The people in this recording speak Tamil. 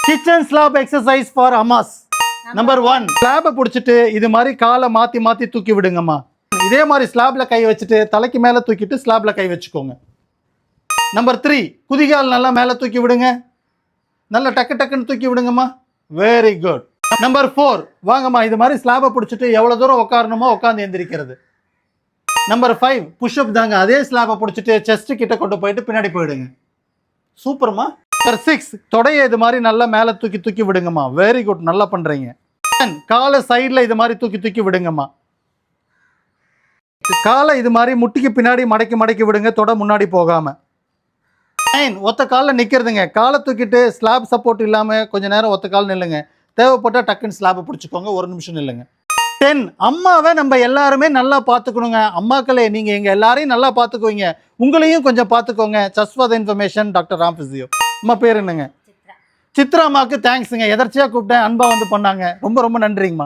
Kitchen slab exercise for அம்மாஸ். Number 1, ஸ்லாபை பிடிச்சிட்டு இது மாதிரி காலை மாற்றி மாற்றி தூக்கி விடுங்கம்மா. இதே மாதிரி ஸ்லாப்ல கை வச்சுட்டு தலைக்கு மேலே தூக்கிட்டு ஸ்லாப்ல கை வச்சுக்கோங்க. நம்பர் 3, குதிகால் நல்லா மேலே தூக்கி விடுங்க. நல்லா டக்கு டக்குன்னு தூக்கி விடுங்கம்மா. Very good. நம்பர் 4, வாங்கம்மா இது மாதிரி ஸ்லாபை பிடிச்சிட்டு எவ்வளோ தூரம் உட்காரணுமோ உட்காந்து எந்திரிக்கிறது. நம்பர் 5, புஷ்அப் தாங்க. அதே ஸ்லாபை பிடிச்சிட்டு செஸ்ட் கிட்ட கொண்டு போயிட்டு பின்னாடி போயிடுங்க. சூப்பர்மா. நம்பர் 6, தொடையை இது மாதிரி நல்லா மேலே தூக்கி தூக்கி விடுங்கம்மா. வெரி குட், நல்லா பண்ணுறீங்க. காலை சைடில் இது மாதிரி தூக்கி தூக்கி விடுங்கம்மா. காலை இது மாதிரி முட்டிக்கு பின்னாடி மடக்கி மடக்கி விடுங்க, தொடை முன்னாடி போகாம. 9, ஒத்த காலில் நிற்கிறதுங்க. காலை தூக்கிட்டு ஸ்லாப் சப்போர்ட் இல்லாமல் கொஞ்சம் நேரம் ஒத்த கால் நில்லுங்க. தேவைப்பட்டால் டக்குன்னு ஸ்லாப்பை பிடிச்சிக்கோங்க, 1 நிமிஷம் நில்லுங்க. 10, அம்மாவை நம்ம எல்லாருமே நல்லா பார்த்துக்கணுங்க. அம்மாக்களே நீங்கள் எங்கள் எல்லாரையும் நல்லா பார்த்துக்குவீங்க, உங்களையும் கொஞ்சம் பார்த்துக்கோங்க. Just for the information, doctor Ram physio. அம்மா பேர் என்னங்க? சித்ரா அம்மாவுக்கு தேங்க்ஸுங்க. எதர்ச்சியாக கூப்பிட்டேன், அன்பா வந்து பண்ணாங்க. ரொம்ப ரொம்ப நன்றிங்கம்மா.